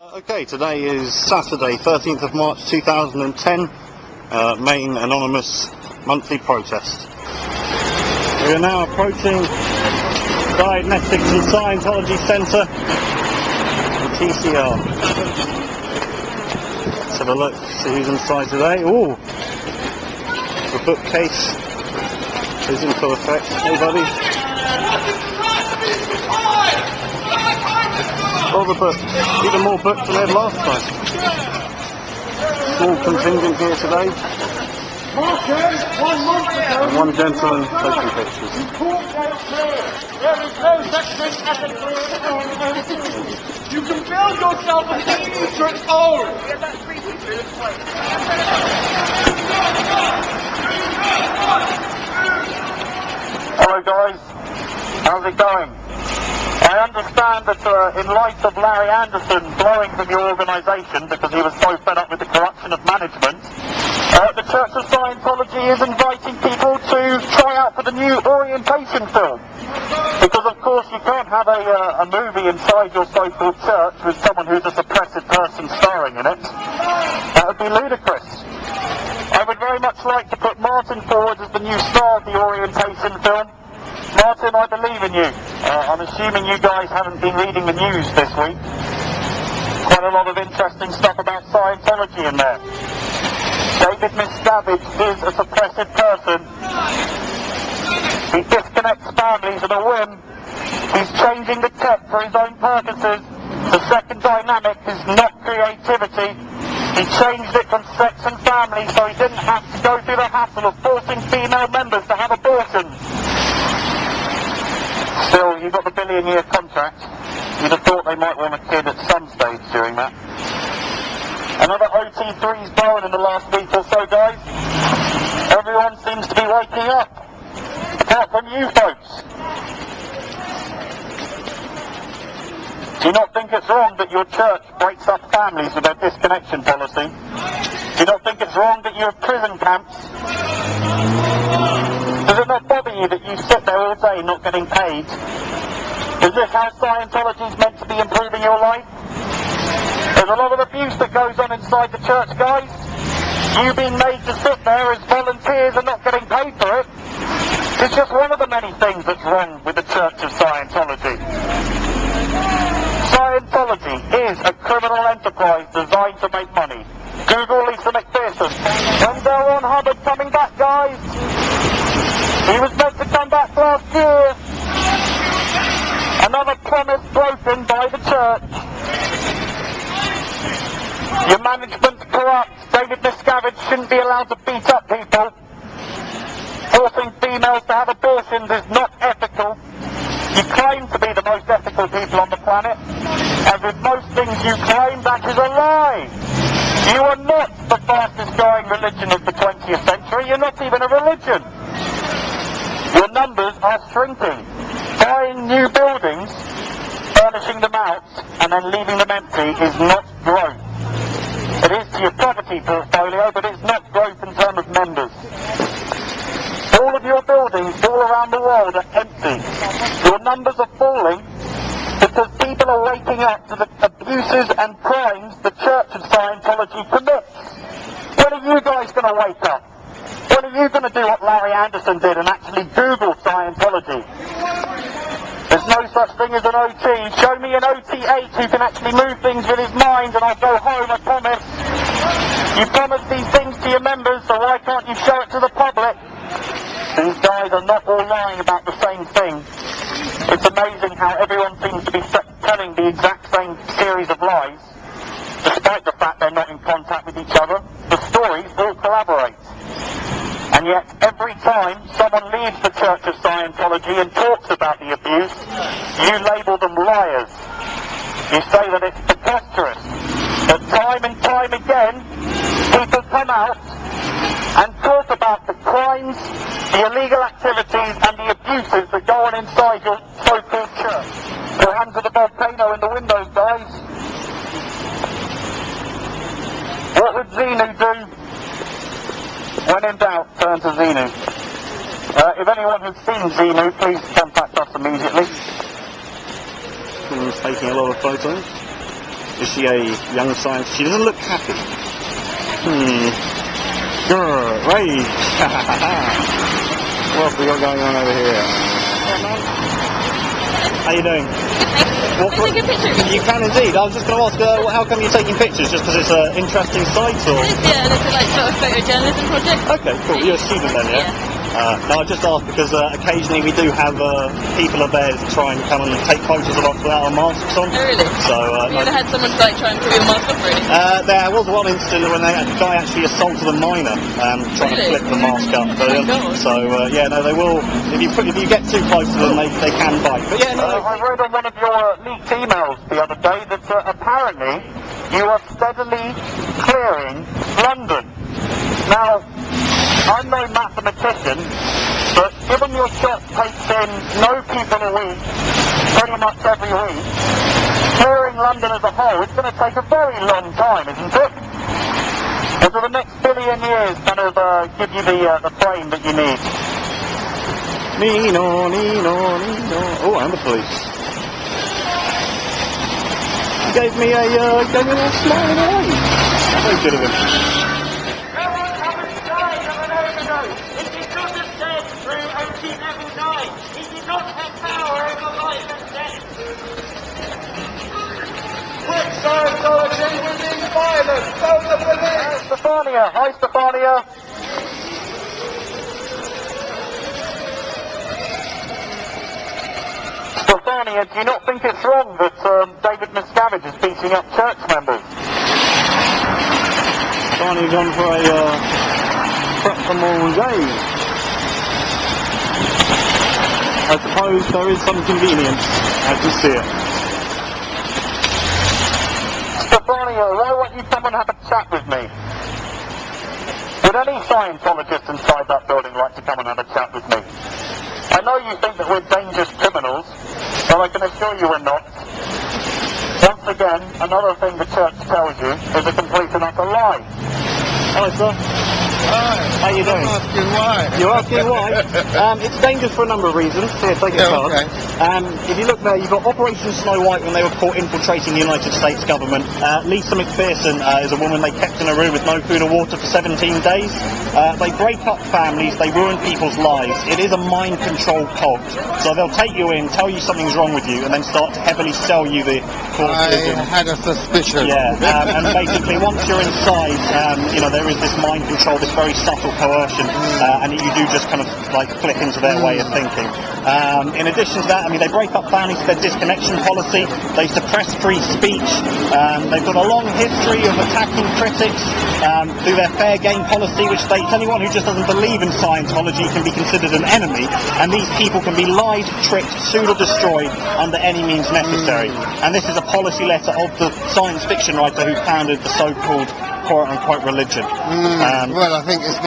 Okay, today is Saturday, 13th of March 2010, main anonymous monthly protest. We are now approaching Dianetics and Scientology Centre and TCR. Let's have a look, see who's inside today. Ooh, the bookcase is in full effect. Hey buddy. All the books, even more books than they had last time. Small contingent here today. And one gentleman taking pictures. You can build yourself a secret hole. Hello guys, how's it going? I understand that in light of Larry Anderson blowing from your organisation because he was so fed up with the corruption of management, the Church of Scientology is inviting people to try out for the new orientation film. Because of course you can't have a movie inside your so-called church with someone who's a suppressive person starring in it. That would be ludicrous. I would very much like to put Martin forward as the new star of the orientation film. Martin, I believe in you. I'm assuming you guys haven't been reading the news this week. Quite a lot of interesting stuff about Scientology in there. David Miscavige is a suppressive person. He disconnects families at a whim. He's changing the tech for his own purposes. The second dynamic is not creativity. He changed it from sex and family so he didn't have to go through the hassle of forcing female members to have abortions. Still, you've got the billion-year contract. You'd have thought they might want a kid at some stage during that. Another OT3's blown in the last week or so, guys. Everyone seems to be waking up. Apart from you folks. Do you not think it's wrong that your church breaks up families with their disconnection policy? Do you not think it's wrong that you have prison camps? Does it not bother you that you sit there all day not getting paid? Is this how Scientology is meant to be improving your life? There's a lot of abuse that goes on inside the church, guys. You've been made to sit there as volunteers and not getting paid for it. It's just one of the many things that's wrong with the Church of Scientology. Scientology is a criminal enterprise designed to make money. Google Lisa McPherson. When's L. Ron Hubbard coming back, guys? He was meant to come back last year. Another promise broken by the church. Your management's corrupt. David Miscavige shouldn't be allowed to beat up people. Forcing females to have abortions is not ethical. You claim to be the most ethical people on the planet, and with most things you claim, that is a lie. You are not the fastest growing religion of the 20th century. You're not even a religion. Your numbers are shrinking. Buying new buildings, furnishing them out, and then leaving them empty is not growth. It is to your property portfolio, but it's not growth in terms of members. All of your buildings all around the world are empty. Your numbers are falling because people are waking up to the abuses and crimes the Church of Scientology commits. When are you guys going to wake up? When are you going to do what Larry Anderson did and actually Google Scientology? There's no such thing as an OT. Show me an OT8 who can actually move things with his mind and I'll go home, I promise. You promise these things to your members, so why can't you show it to the public? These guys are not all lying about the same thing. It's amazing how everyone seems to be telling the exact same series of lies, despite the fact they're not in contact with each other. The stories all collaborate. And yet, every time someone leaves the Church of Scientology and talks about the abuse, you label them liars. You say that it's preposterous. But time and time again, people come out and talk about the crimes, the illegal activities, and the abuses that go on inside your so-called church. Your hands of the volcano in the windows, guys. What would Xenu do? When in doubt, turn to Xenu. If anyone has seen Xenu, please contact us immediately. Taking a lot of photos. Is she a young scientist? She doesn't look happy. Rage. What have we got going on over here? How you doing? Can I take a picture? You can indeed. I was just going to ask, how come you're taking pictures? Just because it's an interesting site, or? Yeah, it's a sort of photojournalism project. Okay, cool. You're a student then, yeah? No, I just asked because occasionally we do have people are there to try and come and take photos of us without our masks on. Oh, really? So, Have you ever had someone try and put your mask off, really? there was one incident when a guy actually assaulted a minor trying to flip the mask up. Yeah, no, they will. If you get too close to them, they can bite. But yeah, no. I read on one of your leaked emails the other day that apparently you are steadily clearing London. Now, I'm no mathematician, but given your shop takes in no people a week, pretty much every week, clearing London as a whole, it's going to take a very long time, isn't it? Or do the next billion years kind of give you the frame that you need? Nino, Nino, Nino. Oh, and the police. He gave me a little smile away. Very good of him. He did not have power over life and death. Quick, Scientology, we're being violent. Phone the police. Stefania. Hi, Stefania. Stefania, do you not think it's wrong that David Miscavige is beating up church members? Barney's on for a prep from all day. I suppose there is some convenience. I can see it. Stefania, why won't you come and have a chat with me? Would any Scientologist inside that building like to come and have a chat with me? I know you think that we're dangerous criminals, but I can assure you we're not. Once again, another thing the church tells you is a complete and utter lie. Hello, sir. Hi. How you doing? I'm asking why. You're asking why? It's dangerous for a number of reasons. Here, take a card. Okay. If you look there, you've got Operation Snow White when they were caught infiltrating the United States government. Lisa McPherson is a woman they kept in a room with no food or water for 17 days. They break up families, they ruin people's lives. It is a mind control cult. So they'll take you in, tell you something's wrong with you, and then start to heavily sell you the I had a suspicion. Yeah, and basically once you're inside, there is this mind control, this very subtle coercion, and you do just kind of like click into their way of thinking. In addition to that, they break up families with their disconnection policy, they suppress free speech, they've got a long history of attacking critics through their fair game policy, which states anyone who just doesn't believe in Scientology can be considered an enemy, and these people can be lied, tricked, sued or destroyed under any means necessary. And this is a policy letter of the science fiction writer who founded the so-called quote-unquote religion. Well, I think it's